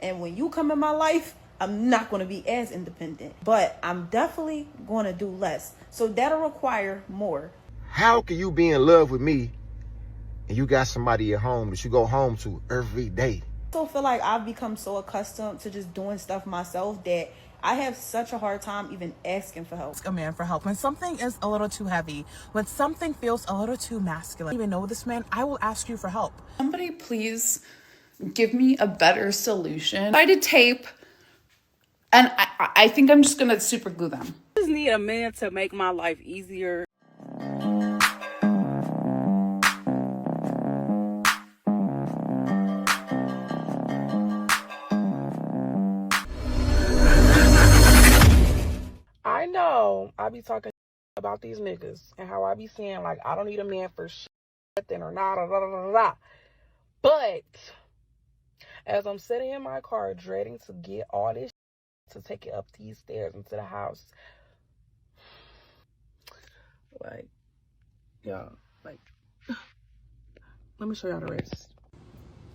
And when you come in my life, I'm not going to be as independent, but I'm definitely going to do less. So that'll require more. How can you be in love with me and you got somebody at home that you go home to every day? I also feel like I've become so accustomed to just doing stuff myself that I have such a hard time even asking for help. Ask a man for help when something is a little too heavy, when something feels a little too masculine. I don't even know this man, I will ask you for help. Somebody please give me a better solution. I did tape, and I think I'm just gonna super glue them. I just need a man to make my life easier. I know I be talking about these niggas and how I be saying, like, I don't need a man for shit or nah. But as I'm sitting in my car dreading to get all this to take it up these stairs into the house, like, y'all, like, let me show y'all the rest.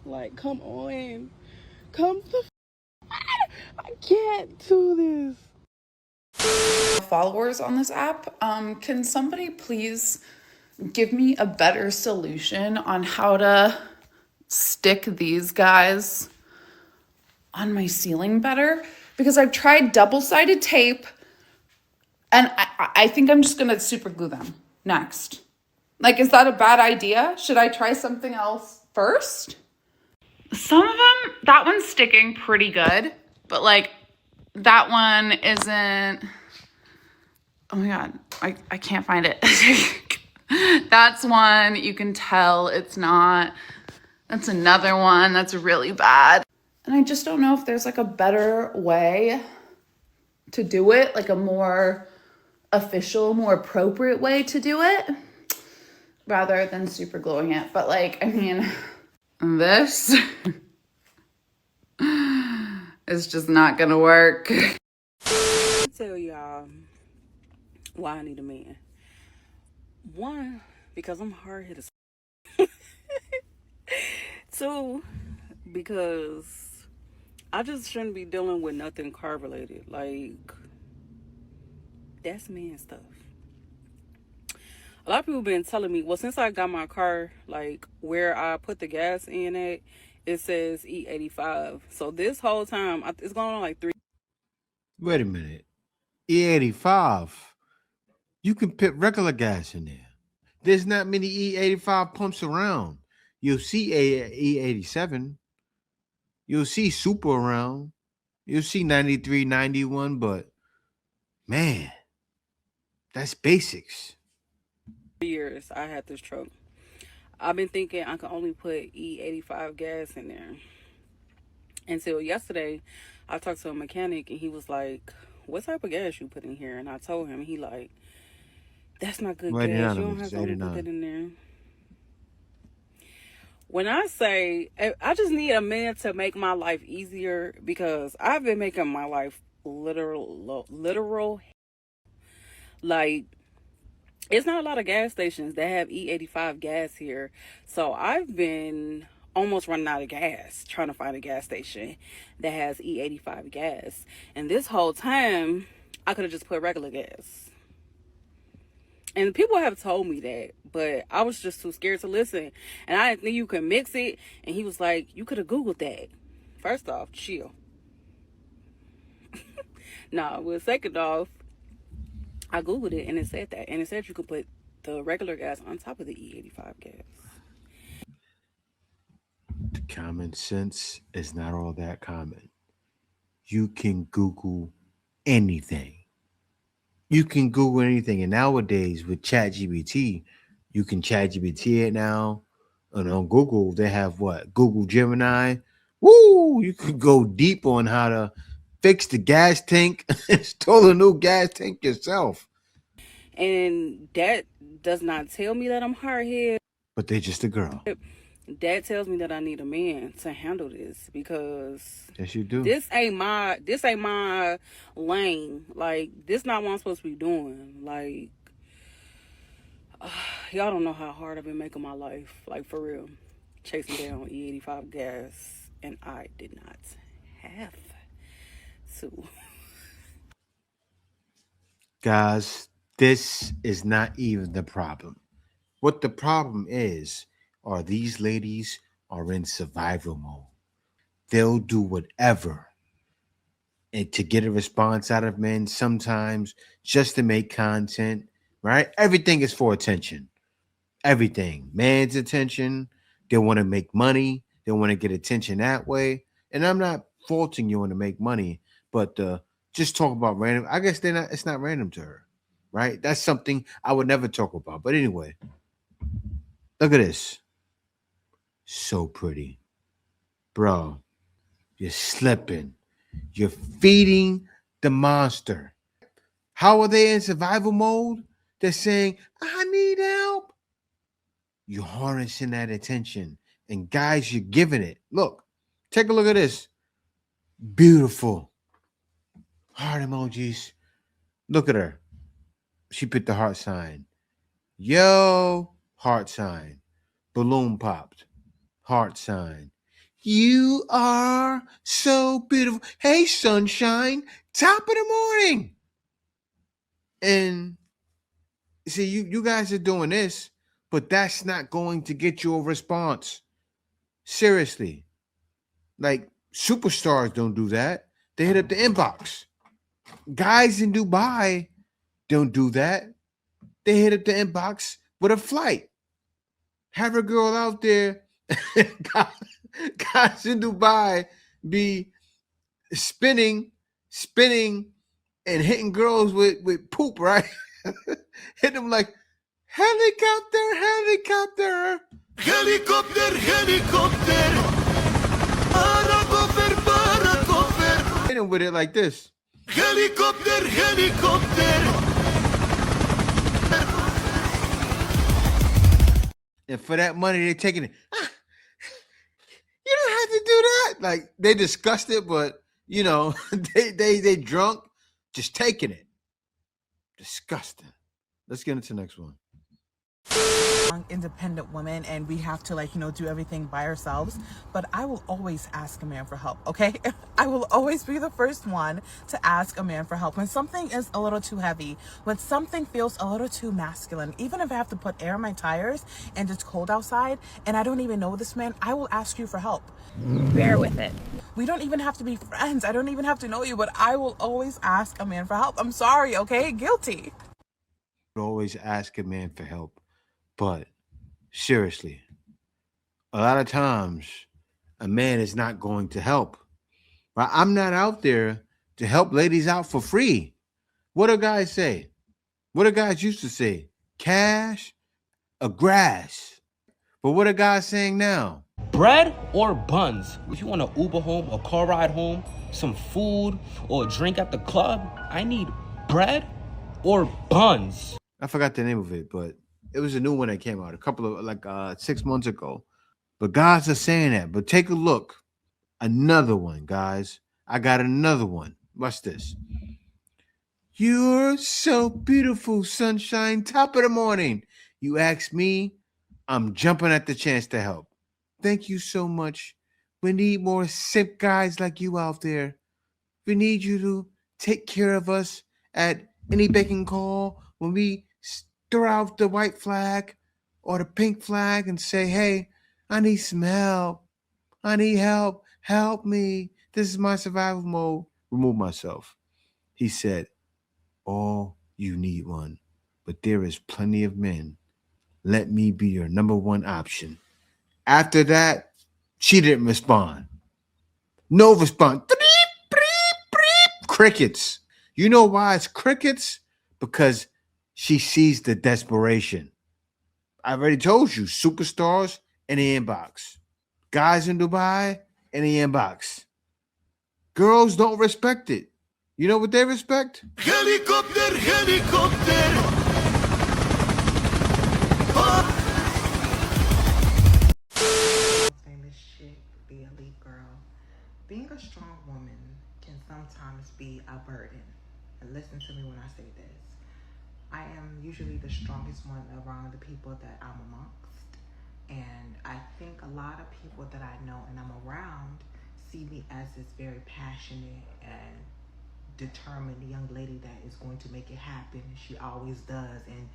Like, come on. Come the I can't do this. Followers on this app, can somebody please give me a better solution on how to stick these guys on my ceiling better? Because I've tried double-sided tape, and I think I'm just gonna super glue them next. Like, is that a bad idea? Should I try something else first? Some of them, that one's sticking pretty good, but like that one isn't. Oh my God, I can't find it. That's one you can tell it's not. That's another one that's really bad. And I just don't know if there's like a better way to do it, like a more official, more appropriate way to do it rather than super gluing it. But like, I mean, this is just not gonna work. I'll tell y'all why I need a man. One, because I'm hard-headed. Two, because I just shouldn't be dealing with nothing car related. Like, that's man stuff. A lot of people been telling me, well, since I got my car, like where I put the gas in at, it says E85. So this whole time, it's going on like 3. Wait a minute. E85. You can put regular gas in there. There's not many E85 pumps around. You'll see E87. You'll see Super around. You'll see 93, 91, but man, that's basics. years I had this truck. I've been thinking I can only put E85 gas in there. Until yesterday, I talked to a mechanic and he was like, what type of gas you put in here? And I told him, he like, that's not good gas. You don't have to only put that in there. When I say, I just need a man to make my life easier because I've been making my life literal. Like, it's not a lot of gas stations that have E85 gas here. So I've been almost running out of gas trying to find a gas station that has E85 gas. And this whole time, I could have just put regular gas. And people have told me that, but I was just too scared to listen. And I didn't think you could mix it. And he was like, you could have Googled that. First off, chill. No, well, second off, I Googled it and it said that. And it said you could put the regular gas on top of the E85 gas. Common sense is not all that common. You can Google anything. You can Google anything. And nowadays with ChatGPT, you can ChatGPT it now. And on Google, they have what? Google Gemini. Woo! You can go deep on how to fix the gas tank, install a new gas tank yourself. And that does not tell me that I'm hard-headed. But they're just a girl. That tells me that I need a man to handle this because Yes, you do. this ain't my lane. Like, this not what I'm supposed to be doing. Like, y'all don't know how hard I've been making my life. Like, for real. Chasing down E85 gas. And I did not have to. Guys, this is not even the problem. What the problem is are these ladies are in survival mode. They'll do whatever and to get a response out of men, sometimes just to make content, right? Everything is for attention. Everything. Man's attention. They want to make money. They want to get attention that way. And I'm not faulting you want to make money, but just talk about random. I guess they're not, it's not random to her, right? That's something I would never talk about. But anyway, look at this. So pretty. Bro, you're slipping. You're feeding the monster. How are they in survival mode? They're saying, I need help. You're harnessing that attention. And guys, you're giving it. Look, take a look at this. Beautiful. Heart emojis. Look at her. She put the heart sign. Yo, heart sign. Balloon popped. Heart sign. You are so beautiful. Hey, sunshine. Top of the morning. And see, you guys are doing this, but that's not going to get you a response. Seriously. Like, superstars don't do that. They hit up the inbox. Guys in Dubai don't do that. They hit up the inbox with a flight. Have a girl out there. Guys in Dubai be spinning, and hitting girls with poop, right? Hit them like, helicopter, helicopter. Helicopter, helicopter. Paracofer, paracofer. Hit them with it like this. Helicopter, helicopter. And for that money, they're taking it. You don't have to do that. Like, they disgusted, but you know, they drunk, just taking it. Disgusting. Let's get into the next one. Independent women, and we have to, like, you know, do everything by ourselves. But I will always ask a man for help, okay? I will always be the first one to ask a man for help when something is a little too heavy, when something feels a little too masculine. Even if I have to put air in my tires and it's cold outside and I don't even know this man, I will ask you for help. Bear with it. We don't even have to be friends. I don't even have to know you, but I will always ask a man for help. I'm sorry, okay? Guilty. Always ask a man for help. But seriously, a lot of times a man is not going to help. Right? I'm not out there to help ladies out for free. What do guys say? What do guys used to say? Cash or grass? But what are guys saying now? Bread or buns? If you want an Uber home, a car ride home, some food, or a drink at the club, I need bread or buns. I forgot the name of it, but it was a new one that came out a couple of 6 months ago. But guys are saying that. But take a look. Another one, guys. I got another one. Watch this. You're so beautiful, sunshine. Top of the morning. You ask me, I'm jumping at the chance to help. Thank you so much. We need more simp guys like you out there. We need you to take care of us at any beck and call when we throw out the white flag or the pink flag and say, hey, I need some help. I need help. Help me. This is my survival mode. Remove myself. He said, all you need one, but there is plenty of men. Let me be your number one option. After that, she didn't respond. No response. Crickets. You know why it's crickets? Because she sees the desperation. I already told you, superstars in the inbox. Guys in Dubai in the inbox. Girls don't respect it. You know what they respect? Helicopter, helicopter. Famous shit, the elite girl. Being a strong woman can sometimes be a burden. And listen to me when I say this. I am usually the strongest one around the people that I'm amongst. And I think a lot of people that I know and I'm around see me as this very passionate and determined young lady that is going to make it happen. She always does. And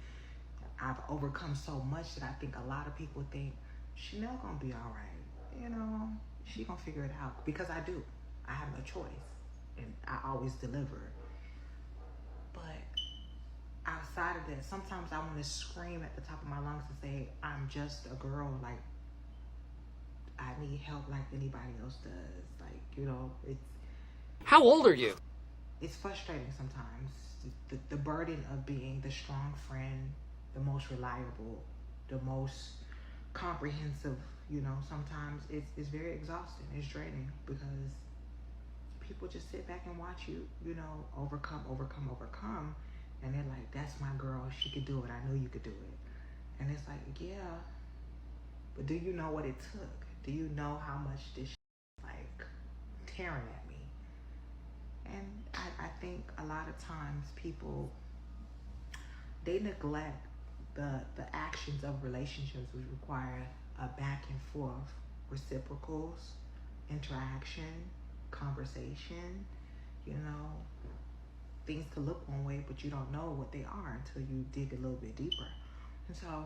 I've overcome so much that I think a lot of people think Chanel gonna be all right. You know, she gonna figure it out, because I do. I have no choice, and I always deliver. But outside of that, sometimes I want to scream at the top of my lungs and say, I'm just a girl. Like, I need help like anybody else does. Like, you know, it's. How old are you? It's frustrating sometimes. The burden of being the strong friend, the most reliable, the most comprehensive, you know, sometimes it's very exhausting. It's draining, because people just sit back and watch you, you know, overcome. And they're like, that's my girl. She could do it. I knew you could do it. And it's like, yeah, but do you know what it took? Do you know how much this like tearing at me? And I think a lot of times people, they neglect the actions of relationships, which require a back and forth, reciprocals, interaction, conversation. You know, things could look one way, but you don't know what they are until you dig a little bit deeper. And so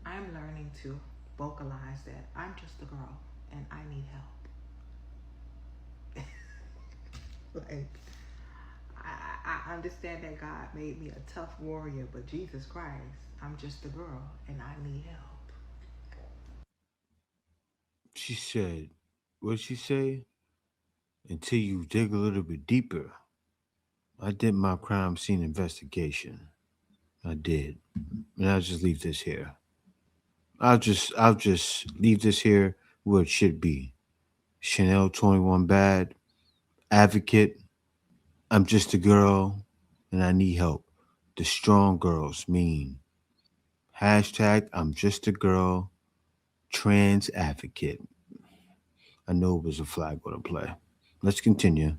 I'm learning to vocalize that I'm just a girl and I need help. Like, I understand that God made me a tough warrior, but Jesus Christ, I'm just a girl and I need help. She said, what did she say? Until you dig a little bit deeper. I did my crime scene investigation. I did. And I'll just leave this here. I'll just leave this here where it should be. Chanel 21 bad, advocate. I'm just a girl and I need help. The strong girls mean. Hashtag I'm just a girl, trans advocate. I know it was a flag on the play. Let's continue.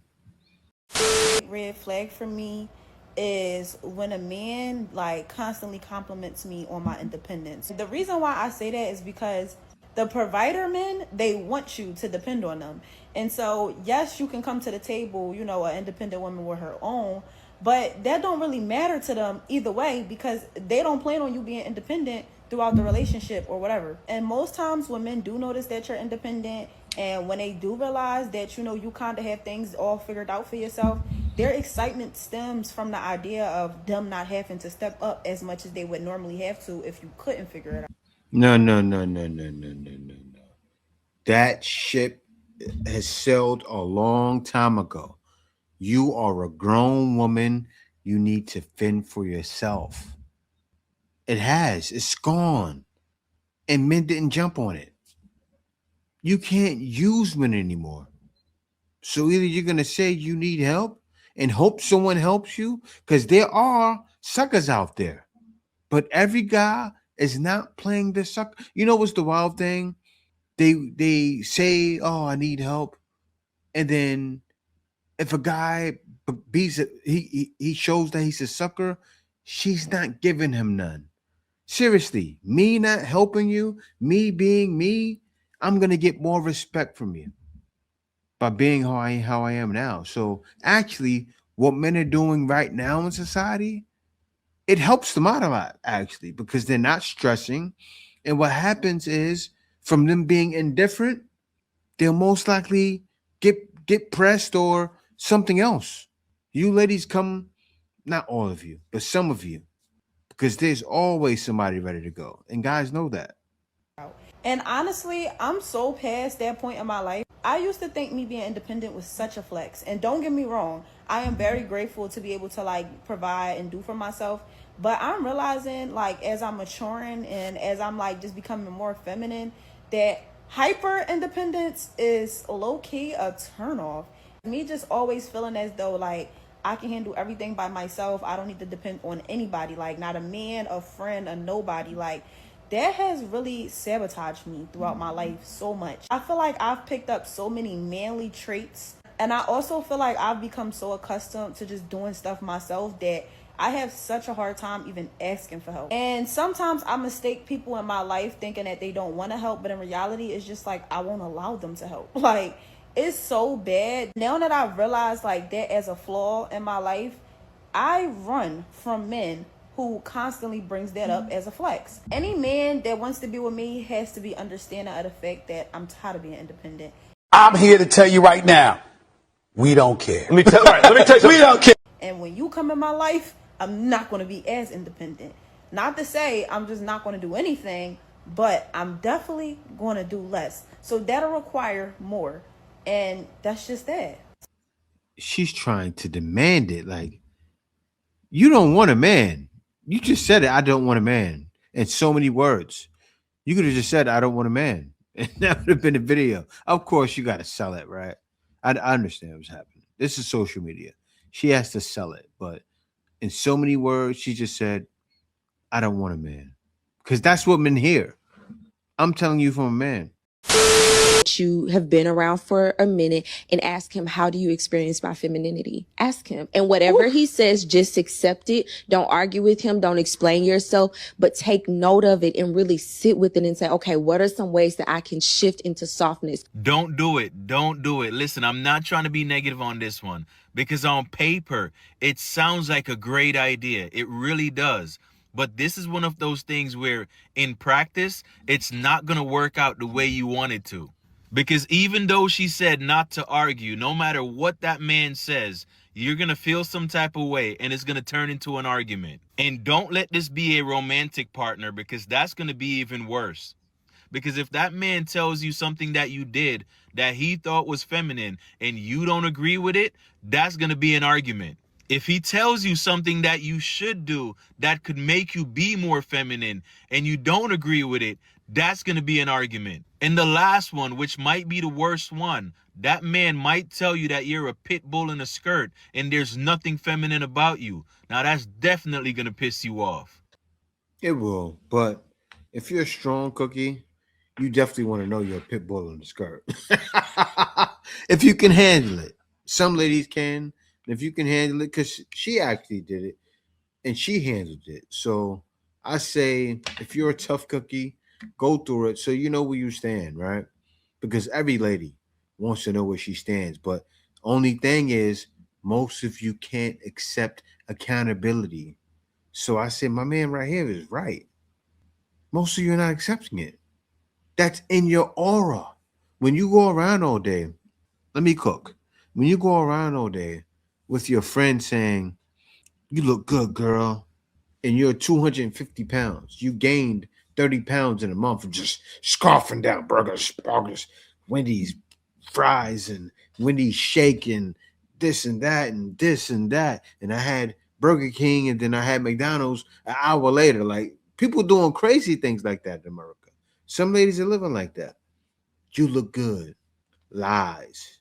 Red flag for me is when a man like constantly compliments me on my independence. The reason why I say that is because the provider men, they want you to depend on them. And so yes, you can come to the table, you know, an independent woman with her own, but that don't really matter to them either way, because they don't plan on you being independent throughout the relationship or whatever. And most times when men do notice that you're independent, and when they do realize that, you know, you kind of have things all figured out for yourself, their excitement stems from the idea of them not having to step up as much as they would normally have to if you couldn't figure it out. No. That ship has sailed a long time ago. You are a grown woman. You need to fend for yourself. It has. It's gone. And men didn't jump on it. You can't use men anymore. So either you're going to say you need help and hope someone helps you, because there are suckers out there. But every guy is not playing the sucker. You know what's the wild thing? They say, "Oh, I need help," and then if a guy beats it, he shows that he's a sucker. She's not giving him none. Seriously, me not helping you, me being me, I'm gonna get more respect from you by being how I am now. So actually, what men are doing right now in society, it helps them out a lot, actually, because they're not stressing. And what happens is, from them being indifferent, they'll most likely get pressed or something else. You ladies come, not all of you, but some of you, because there's always somebody ready to go. And guys know that. And honestly, I'm so past that point in my life. I used to think me being independent was such a flex. And don't get me wrong, I am very grateful to be able to like provide and do for myself. But I'm realizing, like, as I'm maturing and as I'm like just becoming more feminine, that hyper independence is low key a turnoff. Me just always feeling as though like I can handle everything by myself. I don't need to depend on anybody, like not a man, a friend, a nobody. Like, that has really sabotaged me throughout my life so much. I feel like I've picked up so many manly traits, and I also feel like I've become so accustomed to just doing stuff myself that I have such a hard time even asking for help. And sometimes I mistake people in my life thinking that they don't want to help, but in reality, it's just like I won't allow them to help. Like, It's so bad. Now that I've realized like that as a flaw in my life, I run from men who constantly brings that up as a flex. Any man that wants to be with me has to be understanding of the fact that I'm tired of being independent. I'm here to tell you right now, we don't care. Let me tell you something. We don't care. And when you come in my life, I'm not going to be as independent. Not to say I'm just not going to do anything, but I'm definitely going to do less. So that'll require more. And that's just that. She's trying to demand it. Like, you don't want a man. You just said it. I don't want a man. In so many words. You could have just said, I don't want a man. And that would have been a video. Of course, you got to sell it, right? I understand what's happening. This is social media. She has to sell it. But in so many words, she just said, I don't want a man. Because that's what men hear. I'm telling you from a man. You have been around for a minute and ask him, how do you experience my femininity? Ask him. And whatever he says, just accept it. Don't argue with him. Don't explain yourself, but take note of it and really sit with it and say, okay, what are some ways that I can shift into softness? Don't do it. Don't do it. Listen, I'm not trying to be negative on this one because on paper, it sounds like a great idea. It really does. But this is one of those things where in practice, it's not going to work out the way you want it to. Because even though she said not to argue, no matter what that man says, you're going to feel some type of way and it's going to turn into an argument. And don't let this be a romantic partner because that's going to be even worse. Because if that man tells you something that you did that he thought was feminine and you don't agree with it, that's going to be an argument. If he tells you something that you should do that could make you be more feminine and you don't agree with it, that's going to be an argument. And the last one, which might be the worst one, that man might tell you that you're a pit bull in a skirt and there's nothing feminine about you. Now that's definitely going to piss you off. It will. But if you're a strong cookie, you definitely want to know you're a pit bull in the skirt. If you can handle it. Some ladies can. If you can handle it, because she actually did it and she handled it. So I say, if you're a tough cookie, go through it so you know where you stand, right? Because every lady wants to know where she stands. But only thing is, most of you can't accept accountability. So I said, my man right here is right. Most of you are not accepting it. That's in your aura. When you go around all day, let me cook. When you go around all day with your friend saying, you look good, girl, and you're 250 pounds, you gained 30 pounds in a month of just scarfing down burgers, Wendy's fries, and Wendy's shake, and this and that, and this and that. And I had Burger King, and then I had McDonald's an hour later. Like, people doing crazy things like that in America. Some ladies are living like that. You look good. Lies.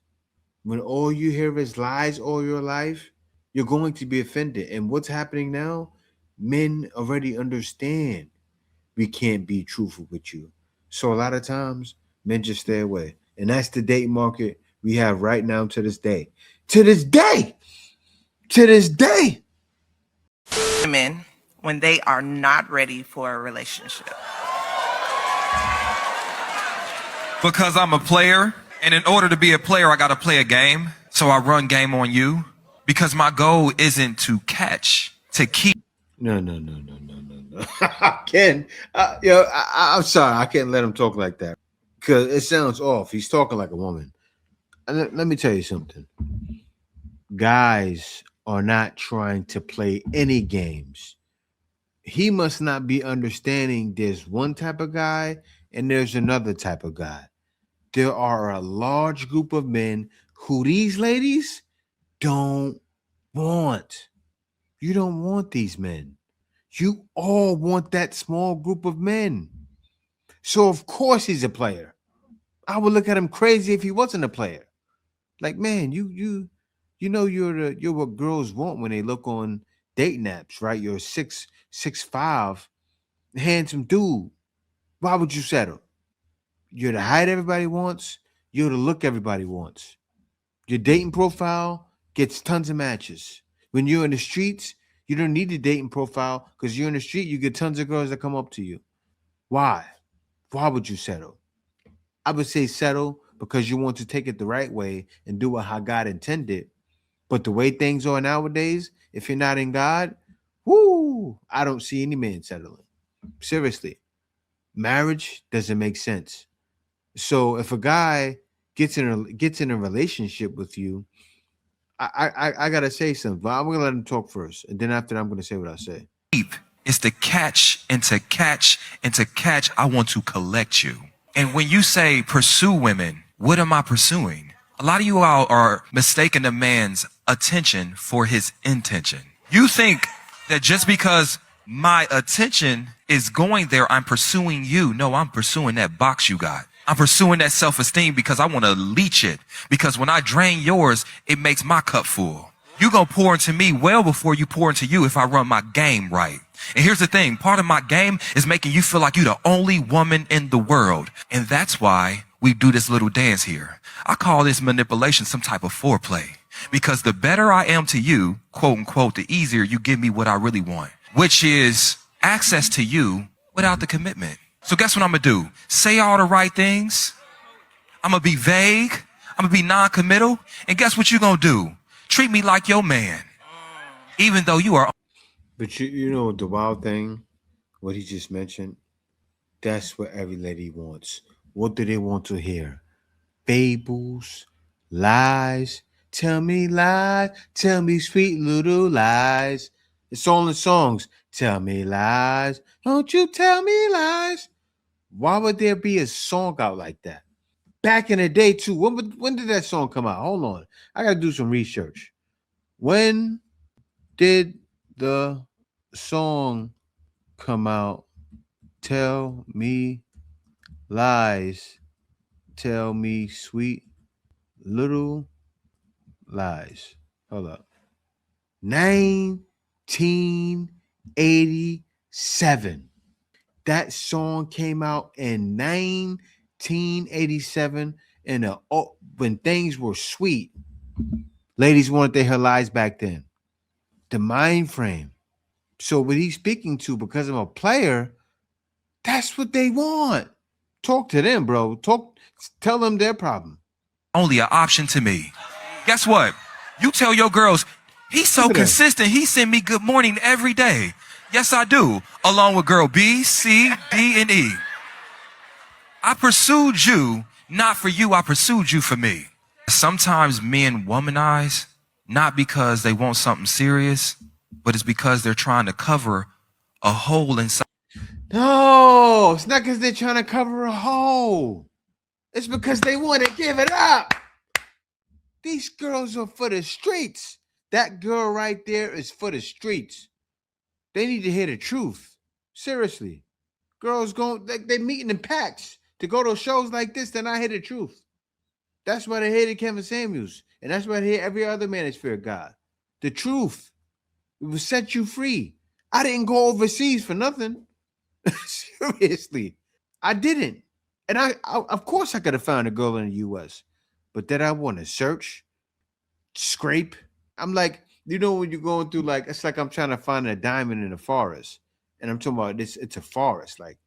When all you hear is lies all your life, you're going to be offended. And what's happening now? Men already understand we can't be truthful with you. So a lot of times, men just stay away. And that's the dating market we have right now to this day. To this day! To this day! Women when they are not ready for a relationship. Because I'm a player, and in order to be a player, I got to play a game. So I run game on you because my goal isn't to catch, to keep. No. Ken, I'm sorry. I can't let him talk like that because it sounds off. He's talking like a woman. And let me tell you something. Guys are not trying to play any games. He must not be understanding there's one type of guy and there's another type of guy. There are a large group of men who these ladies don't want. You don't want these men. You all want that small group of men. So of course he's a player. I would look at him crazy if he wasn't a player. Like, man, you know you're what girls want when they look on dating apps, right? You're 6'5", handsome dude. Why would you settle? You're the height everybody wants. You're the look everybody wants. Your dating profile gets tons of matches. When you're in the streets, you don't need a dating profile because you're in the street, you get tons of girls that come up to you. Why? Why would you settle? I would say settle, because you want to take it the right way and do it how God intended. But the way things are nowadays, if you're not in God, whoo, I don't see any man settling. Seriously, marriage doesn't make sense. So if a guy gets in a relationship with you, I gotta say something. But I'm gonna let him talk first, and then after that, I'm gonna say what I say. It's to catch and to catch and to catch. I want to collect you. And when you say pursue women, what am I pursuing? A lot of you all are mistaking a man's attention for his intention. You think that just because my attention is going there, I'm pursuing you. No, I'm pursuing that box you got. I'm pursuing that self-esteem because I want to leech it. Because when I drain yours, it makes my cup full. You gonna pour into me well before you pour into you if I run my game right. And here's the thing, part of my game is making you feel like you're the only woman in the world. And that's why we do this little dance here. I call this manipulation some type of foreplay. Because the better I am to you, quote unquote, the easier you give me what I really want, which is access to you without the commitment. So guess what I'm gonna do? Say all the right things. I'm gonna be vague. I'm gonna be non-committal. And guess what you're gonna do? Treat me like your man, even though you are. But you know the wild thing, what he just mentioned, that's what every lady wants. What do they want to hear? Fables, lies. Tell me lies. Tell me sweet little lies. It's all in songs. Tell me lies. Don't you tell me lies. Why would there be a song out like that? Back in the day, too. When did that song come out? Hold on. I got to do some research. When did the song come out? Tell me lies. Tell me sweet little lies. Hold up. 1987. That song came out in 1987 and when things were sweet. Ladies wanted to hear lies back then. The mind frame. So what he's speaking to, because I'm a player, that's what they want. Talk to them, bro. Tell them their problem. Only an option to me. Guess what? You tell your girls, he's so consistent. He send me good morning every day. Yes, I do. Along with girl B, C, D, and E. I pursued you, not for you. I pursued you for me. Sometimes men womanize, not because they want something serious, but it's because they're trying to cover a hole inside. No, it's not because they're trying to cover a hole. It's because they want to give it up. These girls are for the streets. That girl right there is for the streets. They need to hear the truth. Seriously. Girls they're meeting in packs to go to shows like this, then I hear the truth. That's why they hated Kevin Samuels. And that's why they hate every other man that's fear God. The truth. It will set you free. I didn't go overseas for nothing. Seriously. I didn't. And I of course I could have found a girl in the US. But then I want to search, scrape. I'm like, you know, when you're going through, like, it's like I'm trying to find a diamond in a forest. And I'm talking about this, it's a forest, like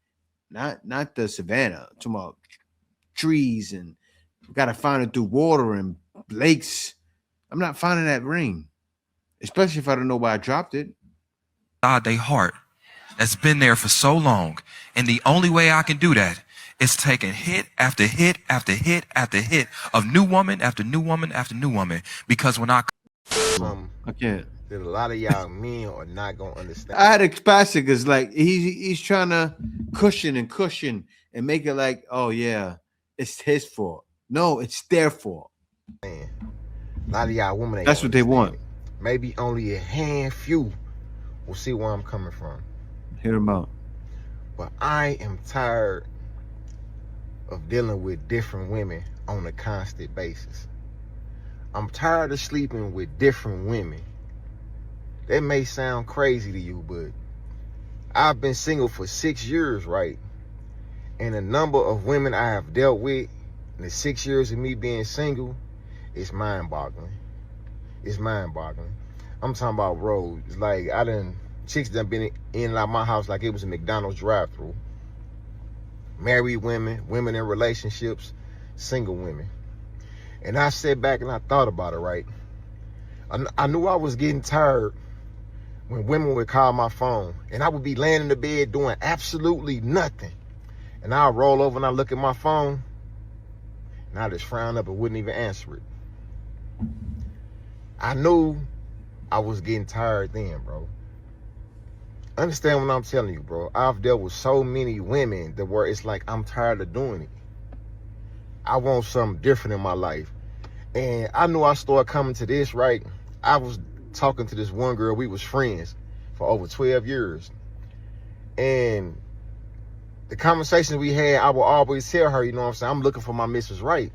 not the savannah. I'm talking about trees, and got to find it through water and lakes. I'm not finding that ring, especially if I don't know where I dropped it. They heart that's been there for so long. And the only way I can do that is taking hit after hit after hit after hit of new woman after new woman after new woman. Because when I can't. That a lot of y'all men are not gonna understand. I had a classic is like he's trying to cushion and make it like, oh yeah, it's his fault. No, it's their fault. Man, a lot of y'all women ain't That's what they want. Maybe only a few will see where I'm coming from. Hear them out. But I am tired of dealing with different women on a constant basis. I'm tired of sleeping with different women. That may sound crazy to you, but I've been single for 6 years, right? And the number of women I have dealt with in the 6 years of me being single is mind-boggling. It's mind-boggling. I'm talking about, bro, it's like chicks done been in and out my house like it was a McDonald's drive-thru. Married women, women in relationships, single women. And I sat back and I thought about it, right? I knew I was getting tired when women would call my phone and I would be laying in the bed doing absolutely nothing. And I'll roll over and I look at my phone and I just frown up and wouldn't even answer it. I knew I was getting tired then, bro. Understand what I'm telling you, bro. I've dealt with so many women that where it's like I'm tired of doing it. I want something different in my life. And I knew I started coming to this, right? I was talking to this one girl. We was friends for over 12 years. And the conversations we had, I would always tell her, you know what I'm saying, I'm looking for my Mrs. Right.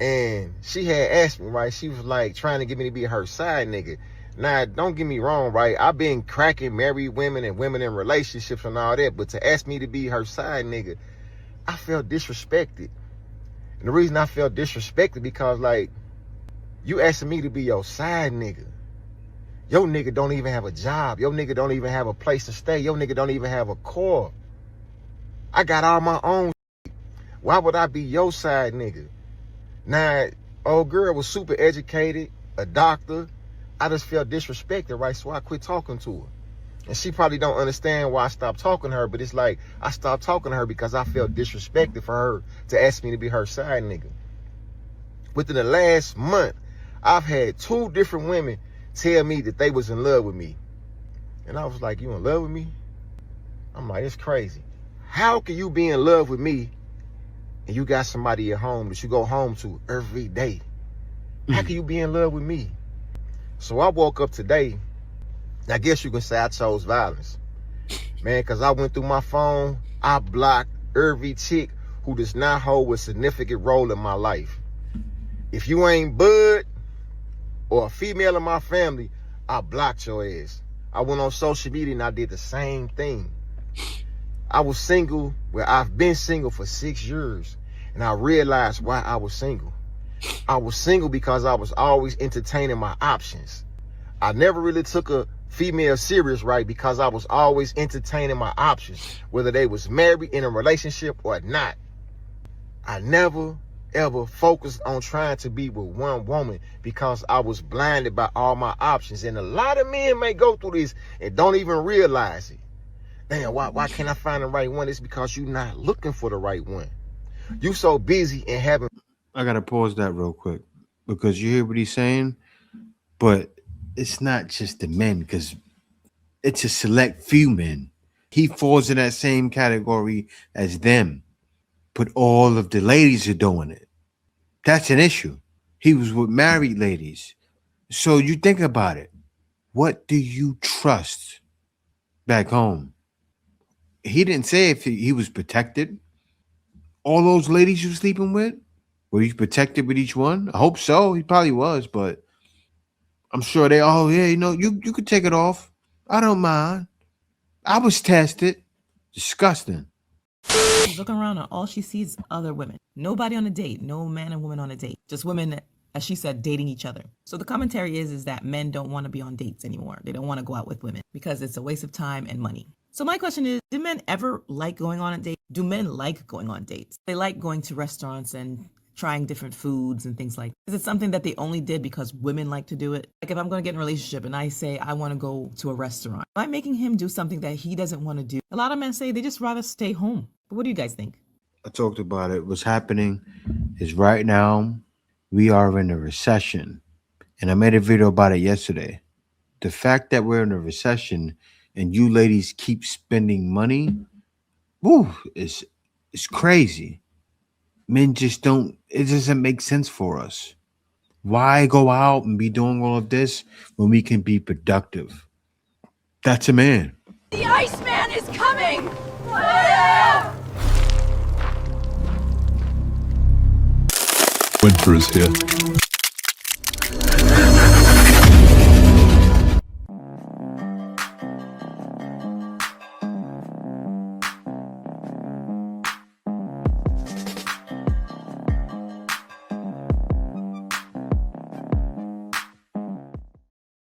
And she had asked me, right? She was like trying to get me to be her side nigga. Now, don't get me wrong, right? I've been cracking married women and women in relationships and all that. But to ask me to be her side nigga, I felt disrespected. And the reason I felt disrespected because, like, you asking me to be your side nigga. Your nigga don't even have a job. Your nigga don't even have a place to stay. Your nigga don't even have a car. I got all my own shit. Why would I be your side nigga? Now, old girl was super educated, a doctor. I just felt disrespected, right? So I quit talking to her. And she probably don't understand why I stopped talking to her, but it's like I stopped talking to her because I felt disrespected for her to ask me to be her side nigga. Within the last month, I've had 2 different women tell me that they was in love with me. And I was like, you in love with me? I'm like, it's crazy. How can you be in love with me and you got somebody at home that you go home to every day? How can you be in love with me? So I woke up today. I guess you can say I chose violence, man, because I went through my phone. I blocked every chick who does not hold a significant role in my life. If you ain't Bud or a female in my family, I blocked your ass. I went on social media and I did the same thing. I was single, well, I've been single for 6 years, and I realized why I was single. I was single because I was always entertaining my options. I never really took a female serious, right? Because I was always entertaining my options, whether they was married, in a relationship or not. I never ever focused on trying to be with one woman because I was blinded by all my options. And a lot of men may go through this and don't even realize it. Damn, why can't I find the right one? It's because you're not looking for the right one. You so busy and having. I gotta pause that real quick because you hear what he's saying, but it's not just the men because it's a select few men. He falls in that same category as them, but all of the ladies are doing it. That's an issue. He was with married ladies. So you think about it. What do you trust back home? He didn't say if he was protected. All those ladies you were sleeping with, were you protected with each one? I hope so. He probably was, but I'm sure they, oh yeah, you could take it off. I don't mind. I was tested. Disgusting. She's looking around and all she sees is other women. Nobody on a date. No man and woman on a date. Just women, as she said, dating each other. So the commentary is that men don't want to be on dates anymore. They don't want to go out with women because it's a waste of time and money. So my question is, do men ever like going on a date? Do men like going on dates? They like going to restaurants and trying different foods and things like that. Is it something that they only did because women like to do it? Like if I'm going to get in a relationship and I say I want to go to a restaurant, am I making him do something that he doesn't want to do? A lot of men say they just rather stay home. But what do you guys think? I talked about it. What's happening is right now we are in a recession. And I made a video about it yesterday. The fact that we're in a recession and you ladies keep spending money, it's crazy. Men just don't, it doesn't make sense for us. Why go out and be doing all of this when we can be productive? That's a man. The Iceman is coming! Winter is here.